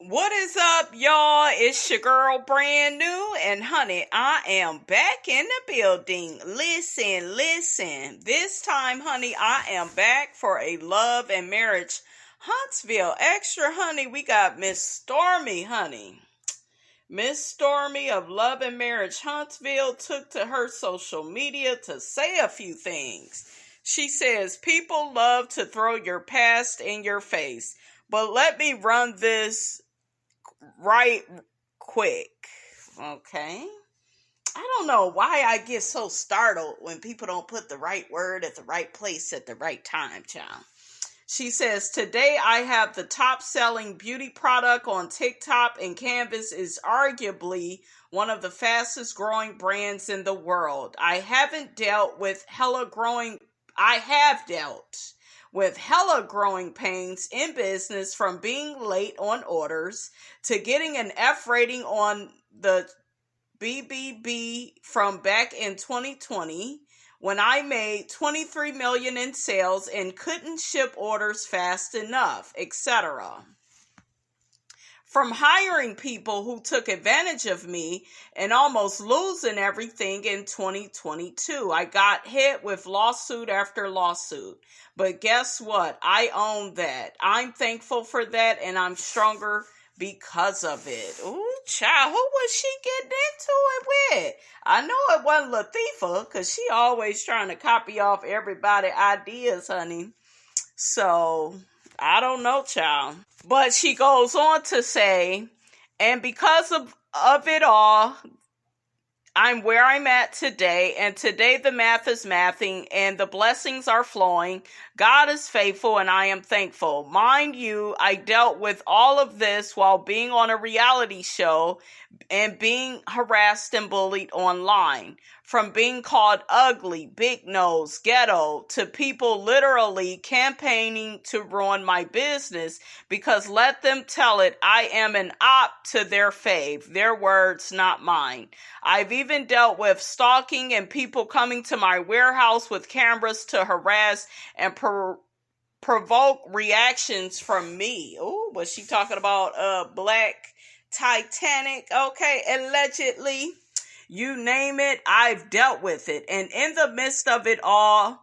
What is up, y'all? It's your girl, Brand New, and honey, I am back in the building. Listen. This time, honey, I am back for a Love and Marriage Huntsville Extra, honey. We got Miss Stormy, honey. Miss Stormy of Love and Marriage Huntsville took to her social media to say a few things. She says, people love to throw your past in your face, but let me run this right quick. Okay. I don't know why I get so startled when people don't put the right word at the right place at the right time, child. She says, today I have the top selling beauty product on TikTok, and Canvas is arguably one of the fastest growing brands in the world. I have dealt with hella growing pains in business, from being late on orders to getting an F rating on the BBB from back in 2020 when I made $23 million in sales and couldn't ship orders fast enough, etc. From hiring people who took advantage of me and almost losing everything in 2022. I got hit with lawsuit after lawsuit. But guess what? I own that. I'm thankful for that, and I'm stronger because of it. Ooh, child, who was she getting into it with? I know it wasn't Latifah, because she always trying to copy off everybody's ideas, honey. So, I don't know, child. But she goes on to say, and because of it all, I'm where I'm at today, and today the math is mathing, and the blessings are flowing. God is faithful, and I am thankful. Mind you, I dealt with all of this while being on a reality show and being harassed and bullied online. From being called ugly, big nose, ghetto, to people literally campaigning to ruin my business because, let them tell it, I am an op to their fave. Their words, not mine. I've even dealt with stalking and people coming to my warehouse with cameras to harass and provoke reactions from me. Oh, was she talking about Black Titanic? Okay, allegedly. You name it, I've dealt with it. And in the midst of it all,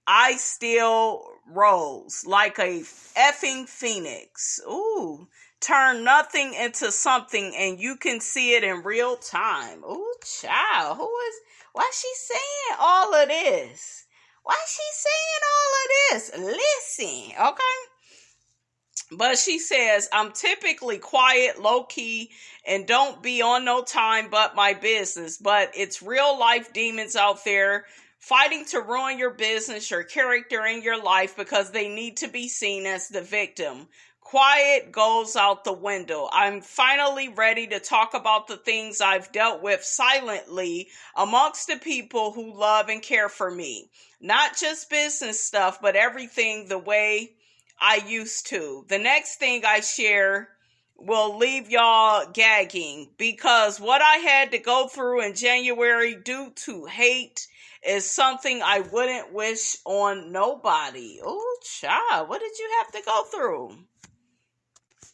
I still rose like a effing phoenix. Ooh, turn nothing into something, and you can see it in real time. Ooh, child, why she saying all of this? Why she saying all of this? Listen, okay? But she says, I'm typically quiet, low-key, and don't be on no time but my business. But it's real life demons out there fighting to ruin your business, your character, and your life because they need to be seen as the victim. Quiet goes out the window. I'm finally ready to talk about the things I've dealt with silently amongst the people who love and care for me. Not just business stuff, but everything the way I used to. The next thing I share will leave y'all gagging, because what I had to go through in January due to hate is something I wouldn't wish on nobody. Oh, child, what did you have to go through?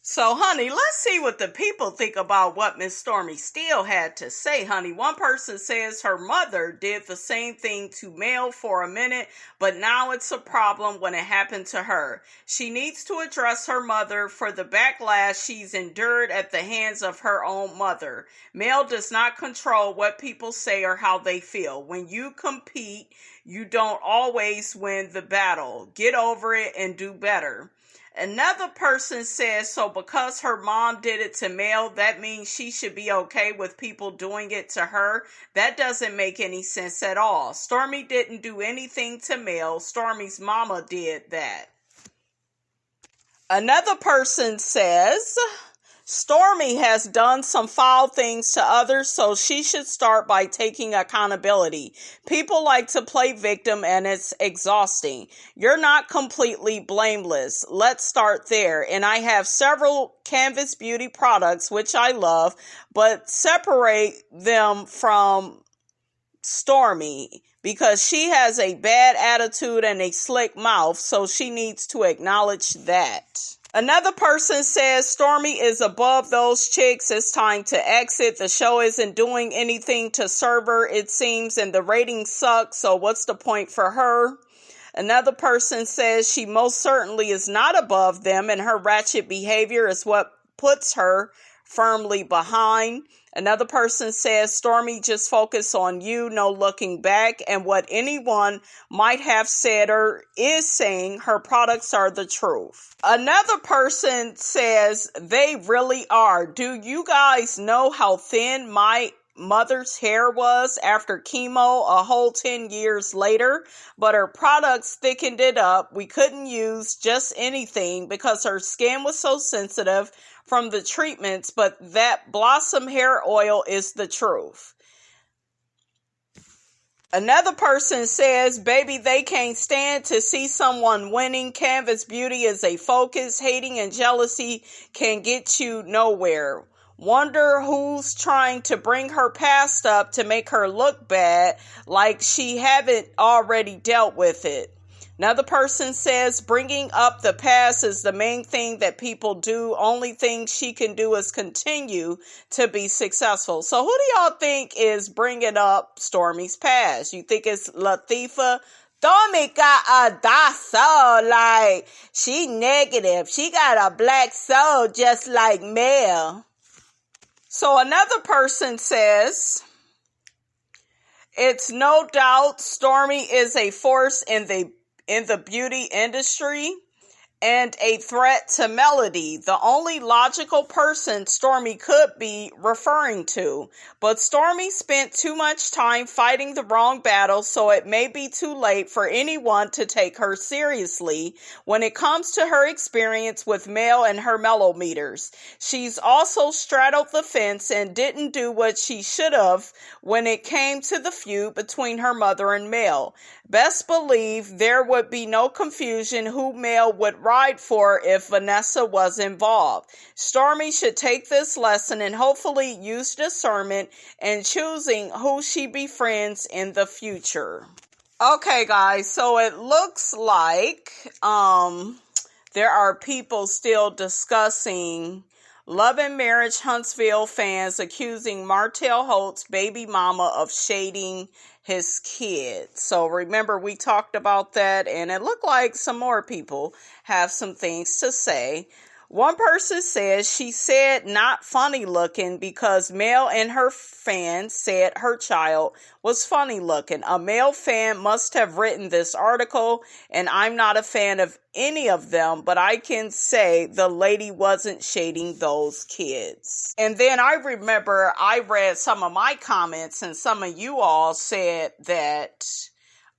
So, honey, let's see what the people think about what Miss Stormi Steele had to say, honey. One person says her mother did the same thing to Mel for a minute, but now it's a problem when it happened to her. She needs to address her mother for the backlash she's endured at the hands of her own mother. Mel does not control what people say or how they feel. When you compete, you don't always win the battle. Get over it and do better. Another person says, so because her mom did it to Mel, that means she should be okay with people doing it to her? That doesn't make any sense at all. Stormy didn't do anything to Mel. Stormy's mama did that. Another person says, Stormy has done some foul things to others, so she should start by taking accountability. People like to play victim, and it's exhausting. You're not completely blameless. Let's start there. And I have several Canvas beauty products, which I love, but separate them from Stormy because she has a bad attitude and a slick mouth, so she needs to acknowledge that. Another person says Stormy is above those chicks. It's time to exit. The show isn't doing anything to serve her, it seems, and the ratings suck, so what's the point for her? Another person says she most certainly is not above them, and her ratchet behavior is what puts her firmly behind. Another person says Stormy just focus on you, no looking back, and what anyone might have said or is saying, her products are the truth. Another person says they really are. Do you guys know how thin my mother's hair was after chemo a whole 10 years later? But her products thickened it up. We couldn't use just anything because her skin was so sensitive from the treatments, but that blossom hair oil is the truth. Another person says, baby, they can't stand to see someone winning. Canvas beauty is a focus. Hating and jealousy can get you nowhere. Wonder who's trying to bring her past up to make her look bad, like she haven't already dealt with it. Another person says bringing up the past is the main thing that people do. Only thing she can do is continue to be successful. So who do y'all think is bringing up Stormy's past? You think it's Latifah? Stormy got a dark soul, like she negative. She got a black soul just like Mel. So another person says, it's no doubt Stormy is a force in the beauty industry and a threat to Melody, the only logical person Stormy could be referring to. But Stormy spent too much time fighting the wrong battle, so it may be too late for anyone to take her seriously when it comes to her experience with Mel and her mellometers. She's also straddled the fence and didn't do what she should have when it came to the feud between her mother and Mel. Best believe there would be no confusion who Mel would ride for if Vanessa was involved. Stormy should take this lesson and hopefully use discernment in choosing who she befriends in the future. Okay, guys, so it looks like there are people still discussing Love and Marriage Huntsville fans accusing Martell Holt's baby mama of shading his kid. So remember, we talked about that, and it looked like some more people have some things to say. One person says she said not funny looking because Mel and her fans said her child was funny looking. A male fan must have written this article, and I'm not a fan of any of them, but I can say the lady wasn't shading those kids. And then I remember I read some of my comments, and some of you all said that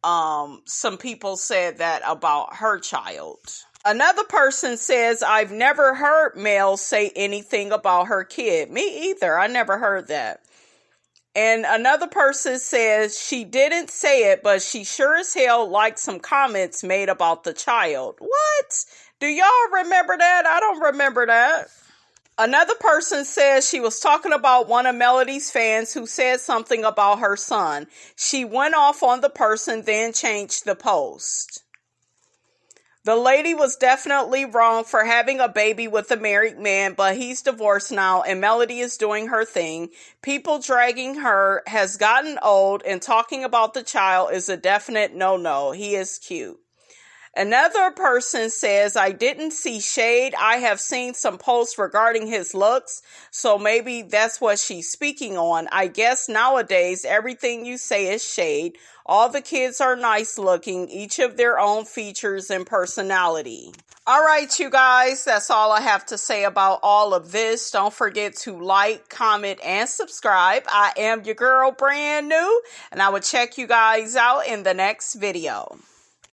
some people said that about her child. Another person says, I've never heard Mel say anything about her kid. Me either. I never heard that. And another person says she didn't say it, but she sure as hell liked some comments made about the child. What? Do y'all remember that? I don't remember that. Another person says she was talking about one of Melody's fans who said something about her son. She went off on the person, then changed the post. The lady was definitely wrong for having a baby with a married man, but he's divorced now and Melody is doing her thing. People dragging her has gotten old, and talking about the child is a definite no-no. He is cute. Another person says, I didn't see shade. I have seen some posts regarding his looks, so maybe that's what she's speaking on. I guess nowadays everything you say is shade. All the kids are nice looking, each of their own features and personality. All right, you guys, that's all I have to say about all of this. Don't forget to like, comment, and subscribe. I am your girl, brand new, and I will check you guys out in the next video.